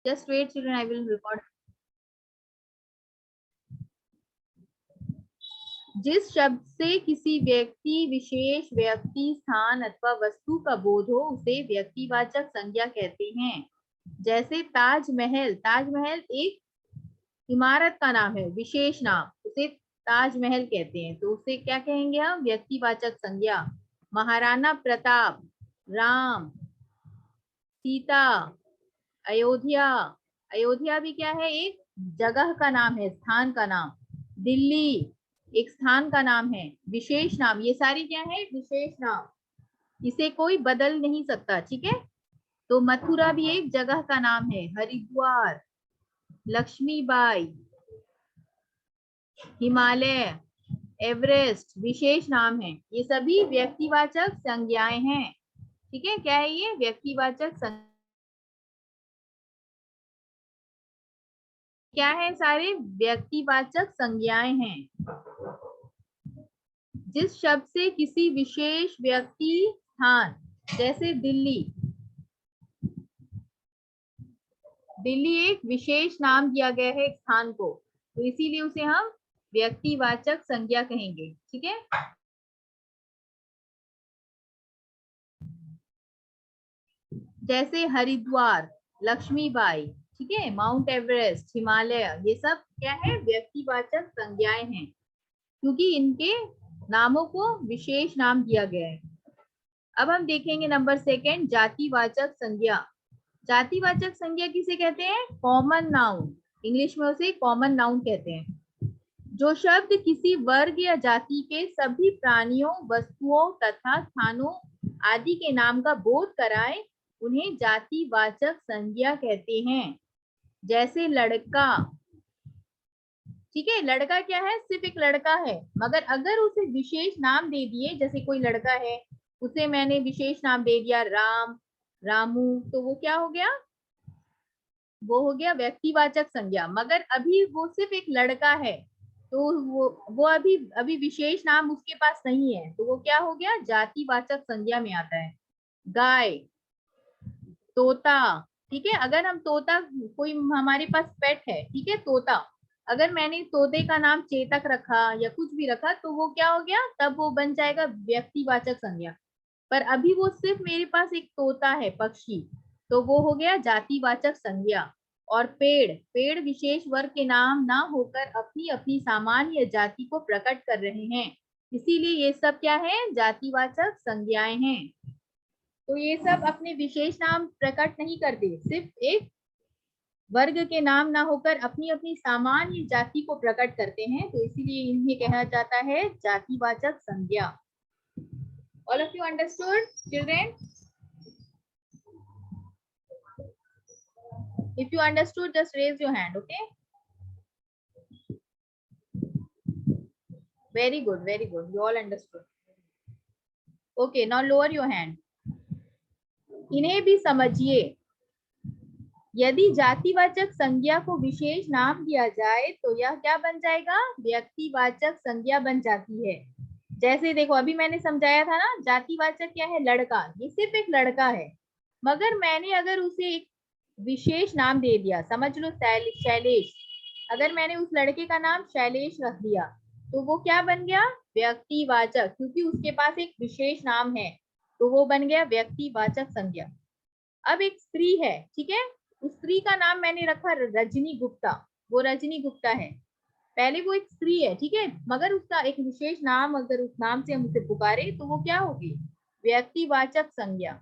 Just wait, children. I will record. जिस शब्द से किसी व्यक्ति, विशेष, व्यक्ति, स्थान अथवा वस्तु का बोध हो उसे व्यक्तिवाचक संज्ञा कहते हैं। जैसे ताजमहल, ताजमहल एक इमारत का नाम है, विशेष नाम, उसे ताजमहल कहते हैं, तो उसे क्या कहेंगे हम? व्यक्तिवाचक संज्ञा। महाराणा प्रताप, राम, सीता, अयोध्या, अयोध्या भी क्या है? एक जगह का नाम है, स्थान का नाम। दिल्ली एक स्थान का नाम है, विशेष नाम। ये सारी क्या है? विशेष नाम, इसे कोई बदल नहीं सकता, ठीक है। तो मथुरा भी एक जगह का नाम है, हरिद्वार, लक्ष्मीबाई, हिमालय, एवरेस्ट विशेष नाम है। ये सभी व्यक्तिवाचक संज्ञाएं हैं, ठीक है। क्या है ये? व्यक्तिवाचक संज्ञा। क्या है? सारे व्यक्तिवाचक संज्ञाएं हैं। जिस शब्द से किसी विशेष व्यक्ति, स्थान, जैसे दिल्ली, दिल्ली एक विशेष नाम दिया गया है एक स्थान को, तो इसीलिए उसे हम व्यक्तिवाचक संज्ञा कहेंगे, ठीक है। जैसे हरिद्वार, लक्ष्मीबाई, ठीक है, माउंट एवरेस्ट, हिमालय, ये सब क्या है? व्यक्तिवाचक संज्ञाएं हैं, क्योंकि इनके नामों को विशेष नाम दिया गया है। अब हम देखेंगे नंबर सेकंड, जातिवाचक संज्ञा। जातिवाचक संज्ञा किसे कहते हैं? कॉमन नाउन, इंग्लिश में उसे कॉमन नाउन कहते हैं। जो शब्द किसी वर्ग या जाति के सभी प्राणियों, वस्तुओं तथा स्थानों आदि के नाम का बोध कराए उन्हें जातिवाचक संज्ञा कहते हैं। जैसे लड़का, ठीक है, लड़का क्या है? सिर्फ एक लड़का है, मगर अगर उसे विशेष नाम दे दिए, जैसे कोई लड़का है, उसे मैंने विशेष नाम दे दिया राम, रामू, तो वो क्या हो गया? वो हो गया व्यक्तिवाचक संज्ञा। मगर अभी वो सिर्फ एक लड़का है, तो वो अभी अभी विशेष नाम उसके पास नहीं है, तो वो क्या हो गया? जातिवाचक संज्ञा में आता है। गाय, तोता, ठीक है, अगर हम तोता, कोई हमारे पास पेट है, ठीक है, तोता, अगर मैंने तोते का नाम चेतक रखा या कुछ भी रखा, तो वो क्या हो गया? तब वो बन जाएगा व्यक्तिवाचक संज्ञा। पर अभी वो सिर्फ मेरे पास एक तोता है, पक्षी, तो वो हो गया जातिवाचक संज्ञा। और पेड़, पेड़ विशेष वर्ग के नाम ना होकर अपनी अपनी सामान्य जाति को प्रकट कर रहे हैं, इसीलिए ये सब क्या है? जातिवाचक संज्ञाएं हैं। तो ये सब अपने विशेष नाम प्रकट नहीं करते, सिर्फ एक वर्ग के नाम ना होकर अपनी अपनी सामान्य जाति को प्रकट करते हैं, तो इसीलिए इन्हें कहा जाता है जातिवाचक संज्ञा। All of you understood children? If you understood, just raise your hand, okay? Very good, very good. You all understood. Okay, now lower your hand. इन्हें भी समझिए। यदि जातिवाचक संज्ञा को विशेष नाम दिया जाए तो यह क्या बन जाएगा? व्यक्तिवाचक संज्ञा बन जाती है। जैसे देखो, अभी मैंने समझाया था ना, जातिवाचक क्या है? लड़का, ये सिर्फ एक लड़का है, मगर मैंने अगर उसे एक विशेष नाम दे दिया, समझ लो शैलेश, अगर मैंने उस लड़के का नाम शैलेश रख दिया, तो वो क्या बन गया? व्यक्तिवाचक, क्योंकि उसके पास एक विशेष नाम है, तो वो बन गया व्यक्तिवाचक संज्ञा। अब एक स्त्री है, ठीक है, उस स्त्री का नाम मैंने रखा रजनी गुप्ता, वो रजनी गुप्ता है, पहले वो एक स्त्री है, ठीक है, मगर उसका एक विशेष नाम, अगर उस नाम से हम उसे पुकारे तो वो क्या होगी? व्यक्तिवाचक संज्ञा।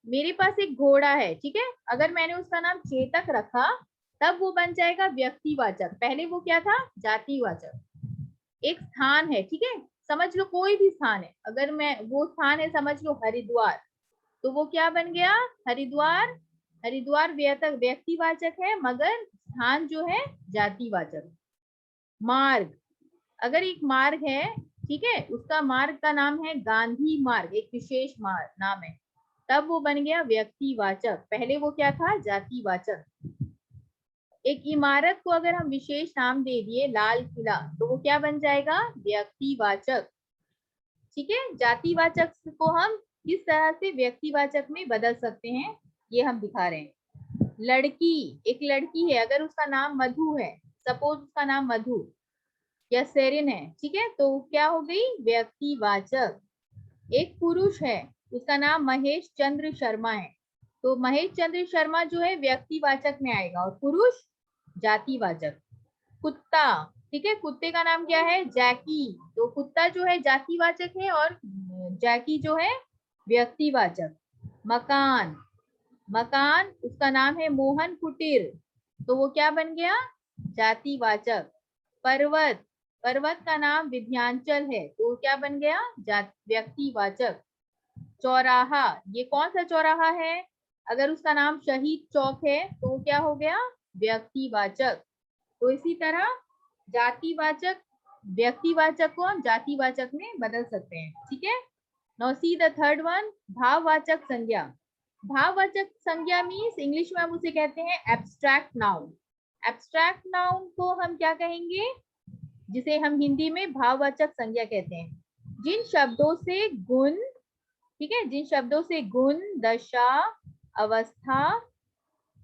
मेरे पास एक घोड़ा है, ठीक है, अगर मैंने उसका नाम चेतक रखा, तब वो बन जाएगा व्यक्तिवाचक, पहले वो क्या था? जातिवाचक। एक स्थान है, ठीक है, समझ लो कोई भी स्थान है, अगर मैं वो स्थान है, समझ लो हरिद्वार, तो वो क्या बन गया? हरिद्वार। हरिद्वार व्यक्तिवाचक है, मगर स्थान जो है जातिवाचक। मार्ग, अगर एक मार्ग है, ठीक है, उसका मार्ग का नाम है गांधी मार्ग, एक विशेष मार्ग नाम है, तब वो बन गया व्यक्तिवाचक, पहले वो क्या था? जातिवाचक। एक इमारत को अगर हम विशेष नाम दे दिए, लाल किला, तो वो क्या बन जाएगा? व्यक्तिवाचक, ठीक है। जातिवाचक को हम किस तरह से व्यक्तिवाचक में बदल सकते हैं, ये हम दिखा रहे हैं। लड़की, एक लड़की है, अगर उसका नाम मधु है, सपोज उसका नाम मधु या सेरिन है, ठीक है, तो क्या हो गई, व्यक्तिवाचक। एक पुरुष है, उसका नाम महेश चंद्र शर्मा है, तो महेश चंद्र शर्मा जो है व्यक्तिवाचक में आएगा और पुरुष जातिवाचक। कुत्ता, ठीक है, कुत्ते का नाम क्या है, जैकी, तो कुत्ता जो है जातिवाचक है और जैकी जो है व्यक्तिवाचक। मकान, मकान उसका नाम है मोहन कुटीर, तो वो क्या बन गया, जातिवाचक। पर्वत, पर्वत का नाम विंध्याचल है, तो क्या बन गया, व्यक्तिवाचक। चौराहा, ये कौन सा चौराहा है, अगर उसका नाम शहीद चौक है तो क्या हो गया, व्यक्तिवाचक। तो इसी तरह जातिवाचक व्यक्तिवाचक को हम जातिवाचक में बदल सकते हैं, ठीक है। Now see the third one, भाववाचक संज्ञा। भाववाचक संज्ञा मीन्स इंग्लिश में हम उसे कहते हैं एब्स्ट्रैक्ट नाउन। एब्स्ट्रैक्ट नाउन को हम क्या कहेंगे, जिसे हम हिंदी में भाववाचक संज्ञा कहते हैं। जिन शब्दों से गुण, ठीक है, जिन शब्दों से गुण, दशा, अवस्था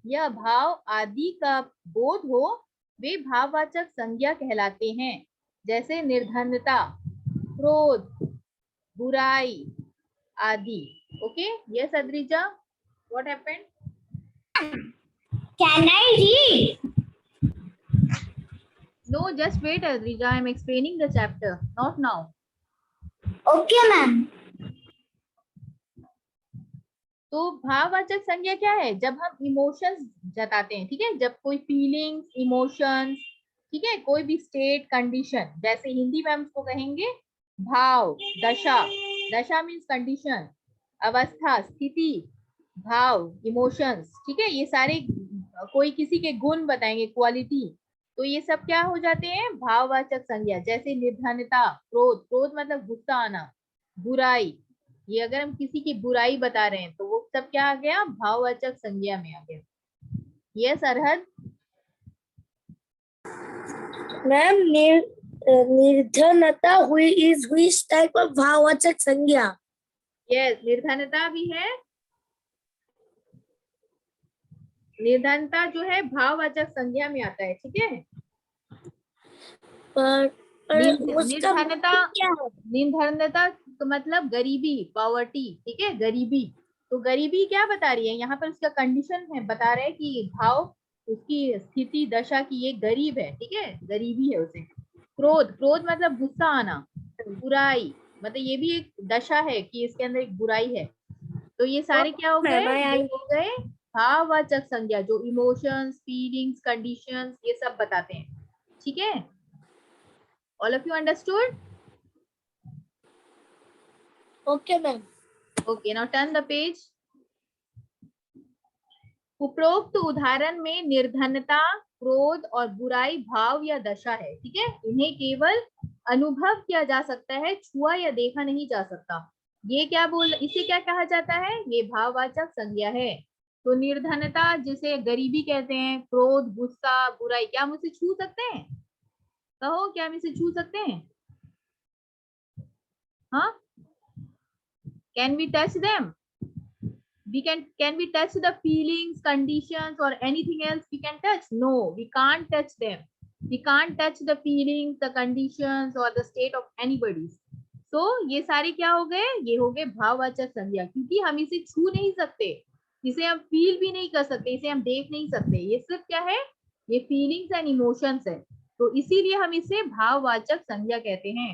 या भाव आदि का बोध हो, वे भाववाचक संज्ञा कहलाते हैं। जैसे निर्धनता, क्रोध, बुराई आदि। Okay, yes Adrija, what happened? Can I read? No, just wait Adrija, I am explaining the chapter, not now. Okay, ma'am. तो भाववाचक संज्ञा क्या है, जब हम इमोशंस जताते हैं, ठीक है, जब कोई फीलिंग्स, इमोशंस, ठीक है, कोई भी स्टेट, कंडीशन, जैसे हिंदी में हम उसको कहेंगे भाव, दशा, दशा मीन्स कंडीशन, अवस्था स्थिति, भाव इमोशंस, ठीक है, ये सारे कोई किसी के गुण बताएंगे, क्वालिटी, तो ये सब क्या हो जाते हैं, भाववाचक संज्ञा। जैसे निर्धनता, क्रोध, क्रोध मतलब गुस्सा आना, बुराई, ये अगर हम किसी की बुराई बता रहे हैं तो वो सब क्या आ गया, भाववाचक संज्ञा में आ गया। यस अरहद? मैम, निर्धनता हुई इज which टाइप ऑफ भाववाचक संज्ञा? यस, निर्धनता भी है, निर्धनता जो है भाववाचक संज्ञा में आता है, ठीक है। पर उसका निर्धनता, क्या है? निर्धनता तो मतलब गरीबी, पॉवर्टी, ठीक है, गरीबी, तो गरीबी क्या बता रही है यहाँ पर, उसका कंडीशन है, बता रहे हैं कि भाव, उसकी स्थिति, दशा की, ये गरीब है, ठीक है, गरीबी है उसे। क्रोध, क्रोध मतलब गुस्सा आना, बुराई मतलब ये भी एक दशा है कि इसके अंदर एक बुराई है। तो ये सारे क्या हो गए, ये हो गए भाववाचक संज्ञा, जो इमोशंस, फीलिंग्स, कंडीशंस ये सब बताते हैं, ठीक है। All of you understood? Okay ma'am. Okay, now turn the page. उपरोक्त उदाहरण में निर्धनता, क्रोध और बुराई भाव या दशा है, ठीक है, इन्हें केवल अनुभव किया जा सकता है, छुआ या देखा नहीं जा सकता। ये क्या बोल, इसे क्या कहा जाता है, ये भाववाचक संज्ञा है। तो निर्धनता जिसे गरीबी कहते हैं, क्रोध, गुस्सा, बुराई, क्या हम उसे छू सकते हैं, कहो क्या हम इसे छू सकते हैं, हाँ, can we touch them, we can we touch the feelings, conditions or anything else we can touch? No, we can't touch them, we can't touch the feelings, the conditions or the state of anybody. So ये सारे क्या हो गए, ये हो गए भाववाचक संज्ञा, क्योंकि हम इसे छू नहीं सकते, इसे हम फील भी नहीं कर सकते, इसे हम देख नहीं सकते, ये सिर्फ क्या है, ये फीलिंग्स एंड इमोशंस है, तो इसीलिए हम इसे भाववाचक संज्ञा कहते हैं।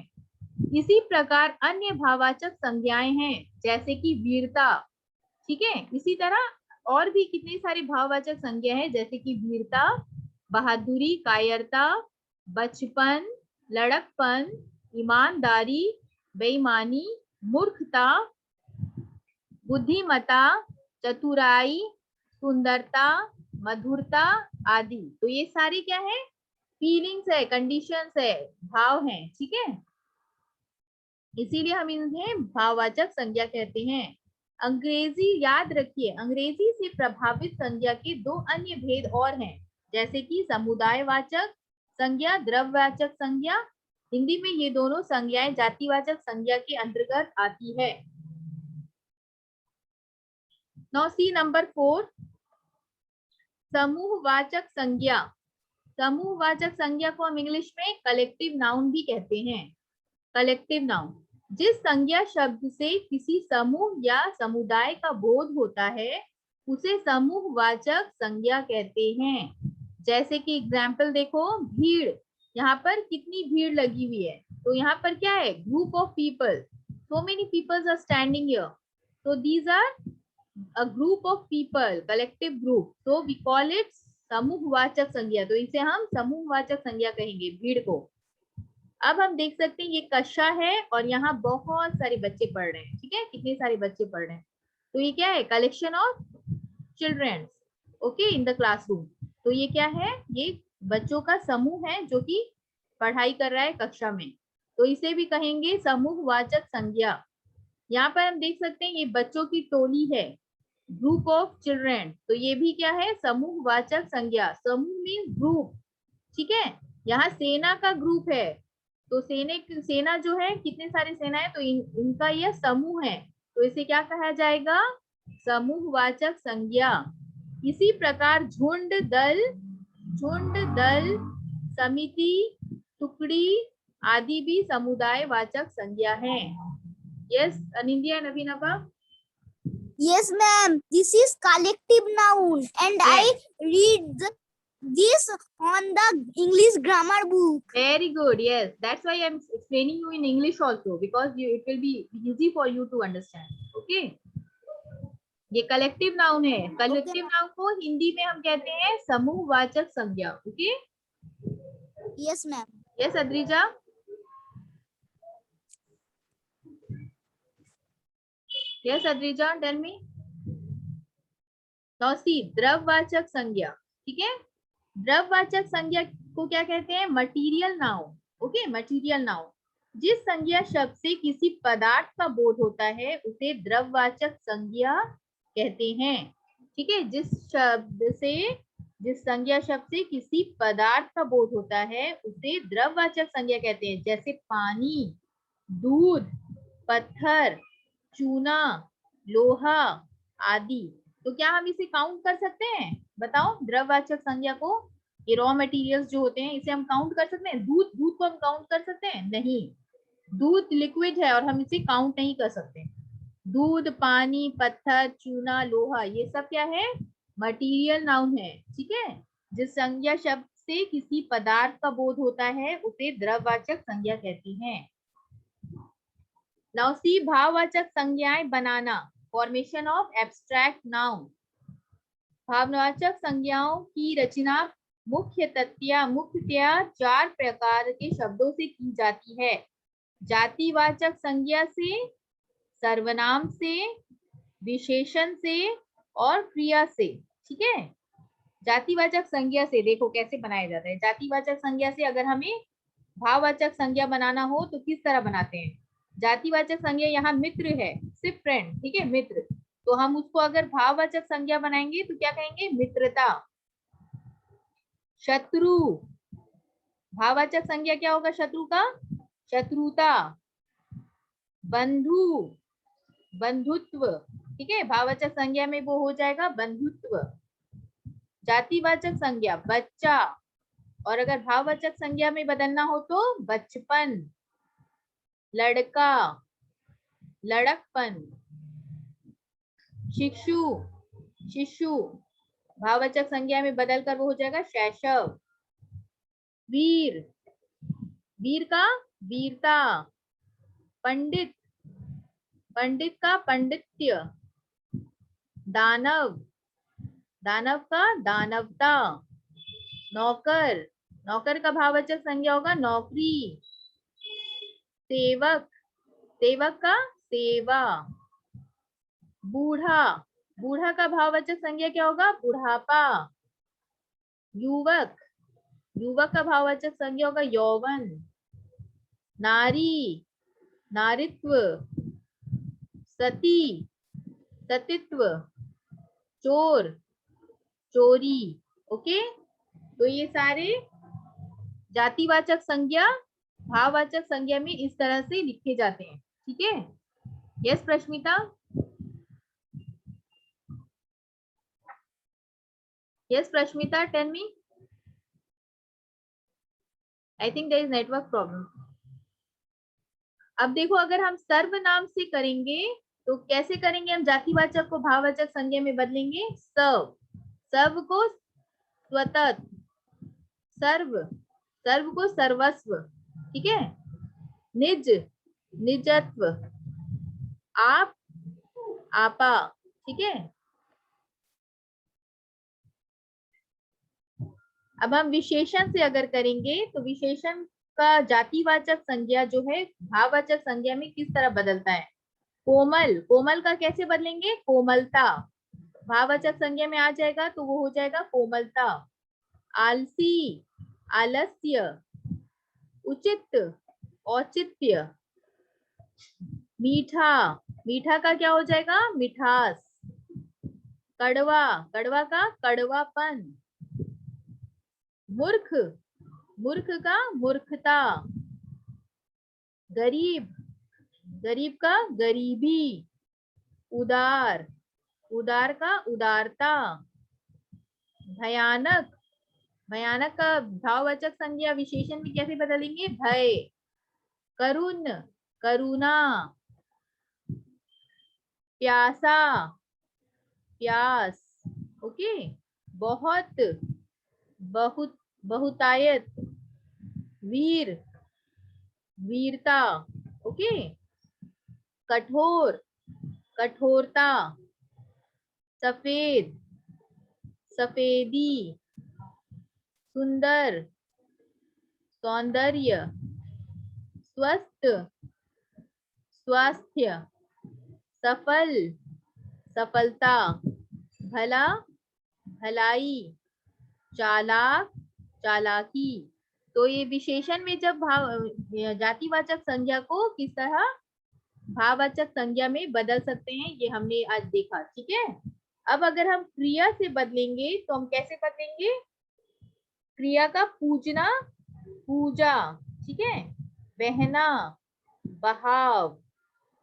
इसी प्रकार अन्य भाववाचक संज्ञाएं हैं, जैसे कि वीरता, ठीक है, इसी तरह और भी कितने सारे भाववाचक संज्ञा है, जैसे कि वीरता, बहादुरी, कायरता, बचपन, लड़कपन, ईमानदारी, बेईमानी, मूर्खता, बुद्धिमता, चतुराई, सुंदरता, मधुरता आदि। तो ये सारी क्या है, फीलिंग्स है, कंडीशंस है, भाव है, ठीक है, इसीलिए हम इन्हें भाववाचक संज्ञा कहते हैं। अंग्रेजी, याद रखिए, अंग्रेजी से प्रभावित संज्ञा के दो अन्य भेद और हैं, जैसे कि समुदायवाचक संज्ञा, द्रव्यवाचक संज्ञा। हिंदी में ये दोनों संज्ञाएं जातिवाचक संज्ञा के अंतर्गत आती है। नाउ सी नंबर 4, समूहवाचक संज्ञा, समूहवाचक संज्ञा को हम इंग्लिश में कलेक्टिव नाउन भी कहते हैं। कलेक्टिव नाउन, जिस संज्ञा शब्द से किसी समूह या समुदाय का बोध होता है उसे समूहवाचक संज्ञा कहते हैं। जैसे कि एग्जाम्पल देखो, भीड़, यहाँ पर कितनी भीड़ लगी हुई है, तो यहाँ पर क्या है, group of people, so many people are standing here, so these are a group of people, collective group, so we call it समूहवाचक संज्ञा, तो इसे हम समूहवाचक संज्ञा कहेंगे भीड़ को। अब हम देख सकते हैं ये कक्षा है और यहाँ बहुत सारे बच्चे पढ़ रहे हैं, ठीक है, कितने सारे बच्चे पढ़ रहे हैं, तो ये क्या है, collection of children, okay, in the classroom. तो ये क्या है, ये बच्चों का समूह है जो कि पढ़ाई कर रहा है कक्षा में, तो इसे भी कहेंगे समूहवाचक संज्ञा। यहाँ पर हम देख सकते हैं ये बच्चों की टोली है, ग्रुप ऑफ चिल्ड्रन, तो ये भी क्या है, समूहवाचक संज्ञा। समूह मीन्स ग्रुप, ठीक है। यहाँ सेना का ग्रुप है, तो सेना जो है, कितने सारे सेना है, तो इनका यह समूह है, तो इसे क्या कहा जाएगा, समूहवाचक संज्ञा। इसी प्रकार झुंड, दल, समिति, टुकड़ी आदि भी समुदायवाचक संज्ञा है। Yes Anindiya and Abhinava. Yes, ma'am. This is collective noun, and I read this on the English grammar book. Very good. Yes, that's why I'm explaining you in English also, because it will be easy for you to understand. Okay. ये collective noun है। Collective noun को हिंदी में हम कहते हैं समूहवाचक संज्ञा। Okay. Yes, ma'am. Yes Adrija. Yes Adrija, tell me. Now see, द्रववाचक संज्ञा, ठीक है। द्रववाचक संज्ञा को क्या कहते हैं, material noun. Okay, material noun, जिस संज्ञा शब्द से किसी पदार्थ का बोध होता है उसे द्रववाचक संज्ञा कहते हैं, ठीक है। जिस संज्ञा शब्द से किसी पदार्थ का बोध होता है उसे द्रववाचक संज्ञा कहते हैं, जैसे पानी, दूध, पत्थर, चूना, लोहा आदि। तो क्या हम इसे काउंट कर सकते हैं, बताओ, द्रववाचक संज्ञा को? ये रॉ मटेरियल्स जो होते हैं इसे हम काउंट कर सकते हैं? दूध को हम काउंट कर सकते हैं? नहीं, दूध लिक्विड है और हम इसे काउंट नहीं कर सकते। दूध, पानी, पत्थर, चूना, लोहा, ये सब क्या है, मटीरियल नाउन है, ठीक है। जिस संज्ञा शब्द से किसी पदार्थ का बोध होता है उसे द्रववाचक संज्ञा कहती हैं। नाउ सी, भाववाचक संज्ञाएं बनाना, फॉर्मेशन ऑफ एब्स्ट्रैक्ट नाउन। भाववाचक संज्ञाओं की रचना मुख्यतया 4 प्रकार के शब्दों से की जाती है। जातिवाचक संज्ञा से, सर्वनाम से, विशेषण से और क्रिया से, ठीक है। जातिवाचक संज्ञा से देखो कैसे बनाया जाता है। जातिवाचक संज्ञा से अगर हमें भाववाचक संज्ञा बनाना हो तो किस तरह बनाते हैं। जातिवाचक संज्ञा यहाँ मित्र है, सिर्फ फ्रेंड, ठीक है, मित्र, तो हम उसको अगर भाववाचक संज्ञा बनाएंगे तो क्या कहेंगे, मित्रता। शत्रु, भाववाचक संज्ञा क्या होगा शत्रु का, शत्रुता। बंधु, बंधुत्व, ठीक है, भाववाचक संज्ञा में वो हो जाएगा बंधुत्व। जातिवाचक संज्ञा बच्चा, और अगर भाववाचक संज्ञा में बदलना हो तो बचपन, लड़का, लड़कपन। शिशु, भाववाचक संज्ञा में बदलकर वो हो जाएगा शैशव। वीर का वीरता। पंडित का पांडित्य। दानव का दानवता। नौकर का भाववाचक संज्ञा होगा नौकरी। सेवक का सेवा। बूढ़ा का भाववाचक संज्ञा क्या होगा, बुढ़ापा। युवक का भाववाचक संज्ञा होगा यौवन। नारीत्व। सतीत्व। चोरी। ओके, तो ये सारे जातिवाचक संज्ञा भाववाचक संज्ञा में इस तरह से लिखे जाते हैं, ठीक है। Yes प्रश्मिता। Yes, Prashmita, tell me. I think there is network problem. अब देखो, अगर हम सर्वनाम से करेंगे तो कैसे करेंगे? हम जातिवाचक को भाववाचक संज्ञा में बदलेंगे। सर्व, सर्व को स्वतः, सर्व, सर्व को सर्वस्व, ठीक है। निज, निजत्व, आप, आपा, ठीक है। अब हम विशेषण से अगर करेंगे तो विशेषण का जातिवाचक संज्ञा जो है भाववाचक संज्ञा में किस तरह बदलता है? कोमल, कोमल का कैसे बदलेंगे? कोमलता, भाववाचक संज्ञा में आ जाएगा तो वो हो जाएगा कोमलता। आलसी, आलस्य। उचित, औचित्य। मीठा, मीठा का क्या हो जाएगा? मिठास। कड़वा, कड़वा का कड़वापन। मूर्ख, मूर्ख का मूर्खता। गरीब, गरीब का गरीबी। उदार, उदार का उदारता। भयानक, भयानक का भाववाचक संज्ञा विशेषण में कैसे बदलेंगे? भय। करुण, करुणा। प्यासा, प्यास। ओके। बहुत, बहुत, बहुतायत। वीर, वीरता। ओके। कठोर, कठोरता। सफेद, सफेदी। सुंदर, सौंदर्य। स्वस्थ, स्वास्थ्य। सफल, सफलता। भला, भलाई। चालाक, चालाकी। तो ये विशेषण में जब भाव जातिवाचक संज्ञा को किस तरह भाववाचक संज्ञा में बदल सकते हैं ये हमने आज देखा, ठीक है। अब अगर हम क्रिया से बदलेंगे तो हम कैसे बदलेंगे? क्रिया का पूजना, पूजा, ठीक है। बहना, बहाव।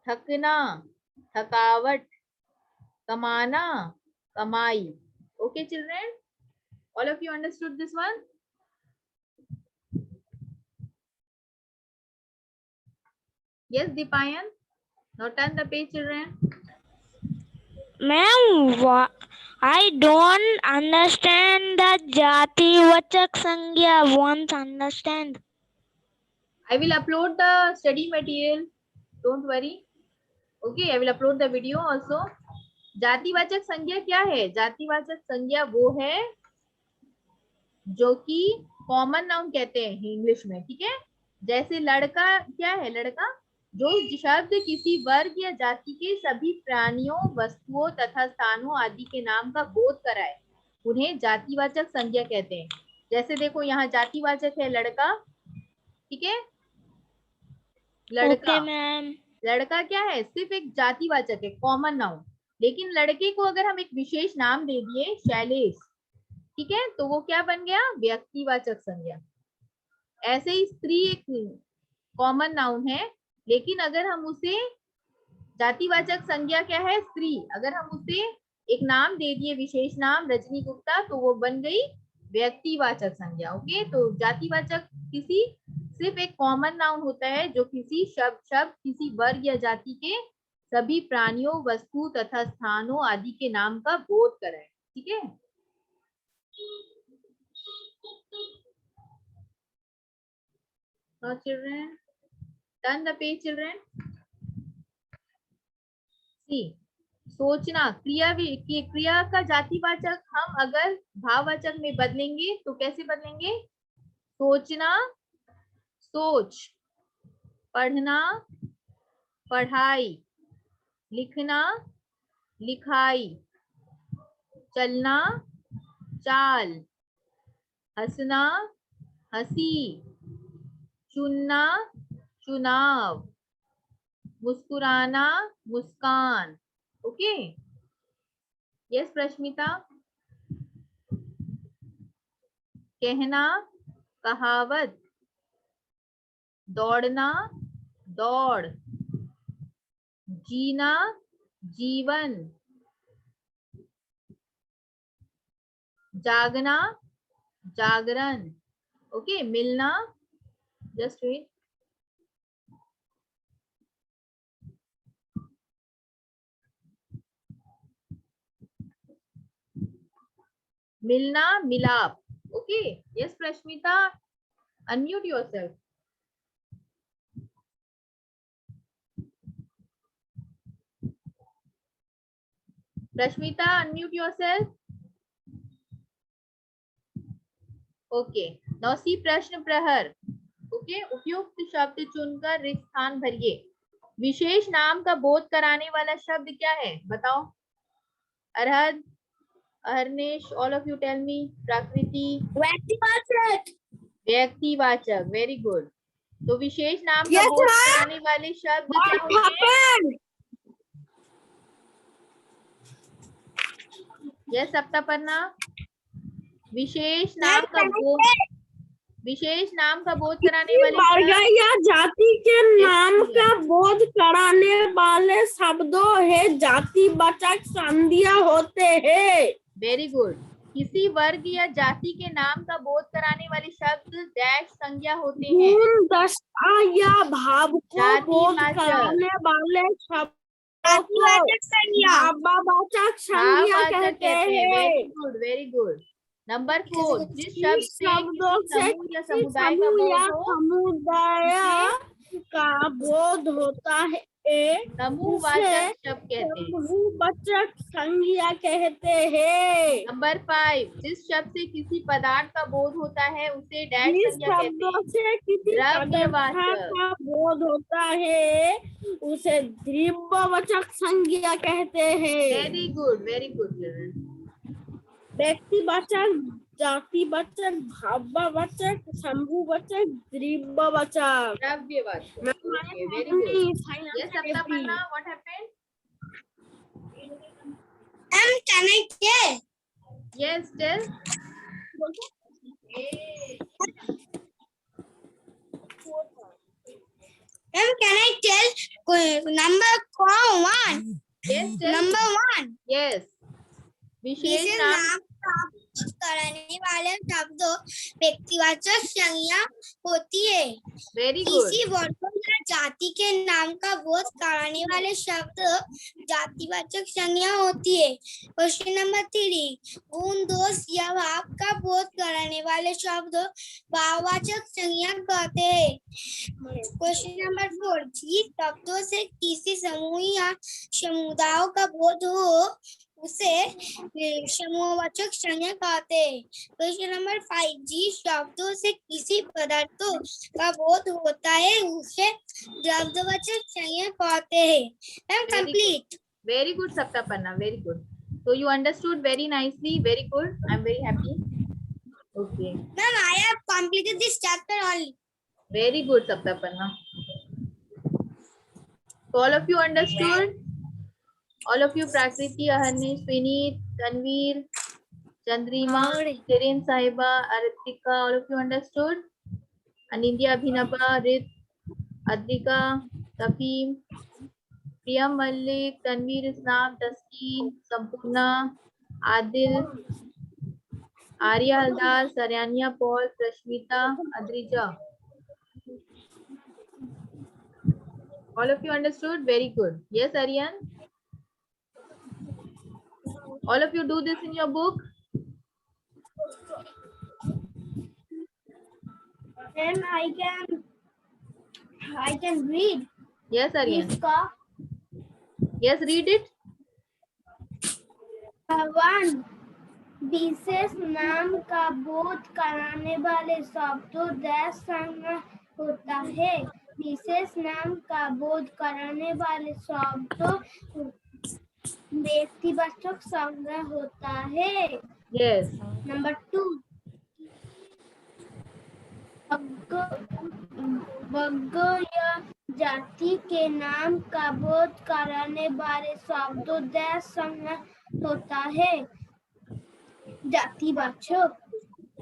थकना, थकावट। कमाना, कमाई। Okay children, all of you understood this one? Yes, Dipayan. Now turn the page, children. Ma'am, I don't understand the जातिवाचक संज्ञा. Won't understand. I will upload the study material. Don't worry. Okay, I will upload the video also. जातिवाचक संज्ञा क्या है? जातिवाचक संज्ञा वो है जो कि common noun कहते हैं इंग्लिश में, ठीक है। जैसे लड़का क्या है? लड़का जो शब्द किसी वर्ग या जाति के सभी प्राणियों, वस्तुओं तथा स्थानों आदि के नाम का बोध कराए, उन्हें जातिवाचक संज्ञा कहते हैं। जैसे देखो यहाँ जातिवाचक है लड़का, ठीक है। लड़का, Okay, ma'am. लड़का क्या है? सिर्फ एक जातिवाचक है, कॉमन नाउन। लेकिन लड़के को अगर हम एक विशेष नाम दे दिए, शैलेश, ठीक है, तो वो क्या बन गया? व्यक्तिवाचक संज्ञा। ऐसे ही स्त्री एक कॉमन नाउन है, लेकिन अगर हम उसे जातिवाचक संज्ञा क्या है? स्त्री। अगर हम उसे एक नाम दे दिए, विशेष नाम रजनी गुप्ता, तो वो बन गई व्यक्तिवाचक संज्ञा। ओके, तो जातिवाचक किसी सिर्फ एक कॉमन नाउन होता है जो किसी शब्द किसी वर्ग या जाति के सभी प्राणियों, वस्तु तथा स्थानों आदि के नाम का बोध कराए, ठीक है। Now children, turn the page children. See, सोचना, क्रिया का जातिवाचक हम अगर भाववाचक में बदलेंगे तो कैसे बदलेंगे? सोचना, सोच। पढ़ना, पढ़ाई। लिखना, लिखाई। चलना, चाल। हंसना, हंसी। चुनना, चुनाव। मुस्कुराना, मुस्कान। ओके। यस प्रश्मिता। कहना, कहावत। दौड़ना, दौड़। जीना, जीवन। जागना, जागरण, ओके, मिलना, जस्ट वेट, मिलना, मिलाप, okay. Yes Prashmita, unmute yourself. Prashmita, unmute yourself. Okay, now see प्रश्न प्रहर, ओके। उपयुक्त शब्द चुनकर रिक्त स्थान भरिए। विशेष नाम का बोध कराने वाला शब्द क्या है, बताओ। अरहद, अहरनेश, all of you tell me. प्रकृति, व्यक्तिवाचक। व्यक्तिवाचक, वेरी गुड। तो विशेष नाम का Yes, बोध sir. कराने वाले शब्द क्या What होंगे? happened? यस सप्तापर्णा, विशेष Ma'am, नाम का बोध, connected. विशेष नाम का बोध कराने वाले वर्ग शब्द। या जाति के नाम Yes, का बोध कराने वाले शब्दों है जातिवाचक संज्ञा होते हैं। Very good. किसी वर्ग या जाति के नाम का बोध कराने वाले शब्द डैश संज्ञा होते हैं। गुण, दशा या भाव को बोध जातिवाचक। कराने वाले शब्दों को जातिवाचक संज्ञा। भाववाचक संज्ञा भाववाचक कहते कहते हैं। हैं। Very good, very good. Number 4, जिस इस शब्द से शब्दों किसी से समूह या किसी समुदाय का समूह या बोध हो, समुदाय का बोध होता है, समूहवाचक शब्द कहते हैं। समूहवाचक संज्ञा कहते हैं। नंबर 5, जिस शब्द से किसी पदार्थ का बोध होता है उसे डैश जिस संज्ञा कहते शब्दों हैं। से किसी पदार्थ द्रव्यवाचक। का बोध होता है उसे द्रव्यवाचक संज्ञा कहते हैं। Very good, very good children. व्यक्तिवाचक, जातिवाचक, भाववाचक, समूहवाचक, द्रव्यवाचक। द्रव्यवाचक, okay, very good. Yes Saptaparna, what happened? Ma'am, can I tell? Yes tell. Ma'am, can I tell number 1? Yes tell. Number 1. Yes, विशेष विशेष नाम। नाम का बोध कराने वाले शब्दों व्यक्तिवाचक संज्ञा होती है। वेरी गुड, किसी वर्ग या जाति के नाम का बोध कराने वाले शब्द जातिवाचक संज्ञा होती है। क्वेश्चन नंबर 3, गुण, दोष या भाव का बोध कराने वाले शब्द भाववाचक संज्ञा कहते हैं। क्वेश्चन नंबर 4, जिस शब्दों से किसी समूह या समुदाय का बोध हो उसे समूहवाचक संज्ञा कहते हैं। क्वेश्चन नंबर 5, जिस शब्दों से किसी पदार्थों का बोध होता है उसे द्रव्यवाचक संज्ञा कहते हैं। Ma'am, complete. Very good Saptaparna, very good. So you understood very nicely, very good. I'm very happy. Okay, Ma'am, I have completed this chapter only. very good Saptaparna. So all of you understood? All of you, Prakriti, Aharnish, Vineet, Tanveer, Chandrima, Shirin Sahiba, Aritika, all of you understood? Anindya, Abhinapa, Rit, Adrika, Tafim, Priyam Malik, Tanveer Islam, Taskin, Sampurna, Adil, Arya Haldar, Saryanya Paul, Prashmita, Adrija. All of you understood? Very good. Yes, Aryan? All of you do this in your book? Then I can read. Yes, Aryan. इसका Yes, read it. 1, विशेष नाम का बोध कराने वाले शब्दों dash संज्ञा होता है। विशेष नाम का बोध कराने वाले शब्दों व्यक्तिवाचक संज्ञा होता है। Yes. नंबर 2, वर्ग या जाति के नाम का बोध कराने वाले शब्दों डैश संज्ञा होता है। जातिवाचक।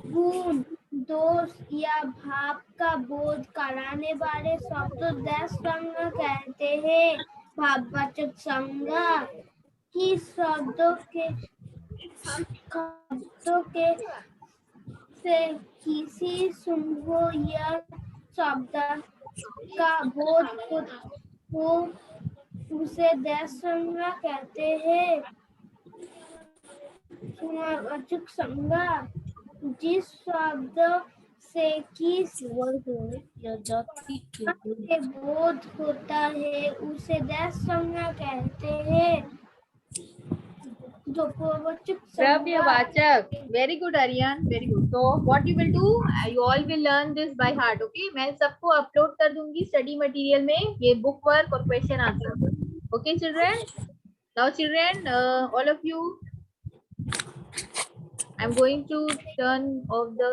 गुण, दोष या भाव का बोध कराने वाले शब्दों डैश संज्ञा कहते हैं। भाववाचक संज्ञा। किस शब्दों के शब्दों के से किसी संभव या शब्द का बोध हो उसे देश संज्ञा कहते हैं। समानार्थक संज्ञा जिस शब्द से किस या जाति के के बोध होता है उसे देश संज्ञा कहते हैं। जो पूर्ववाचक संज्ञा द्रव्यवाचक. Very good, Aryan. Very good. So what you will do? You all will learn this by heart. Okay? मैं सबको अपलोड कर दूंगी स्टडी मटेरियल में ये बुक वर्क और question answer. Okay, children. Now, children, all of you, I'm going to turn off the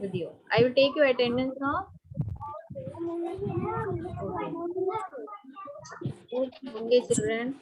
video. I will take your attendance now. Okay, children.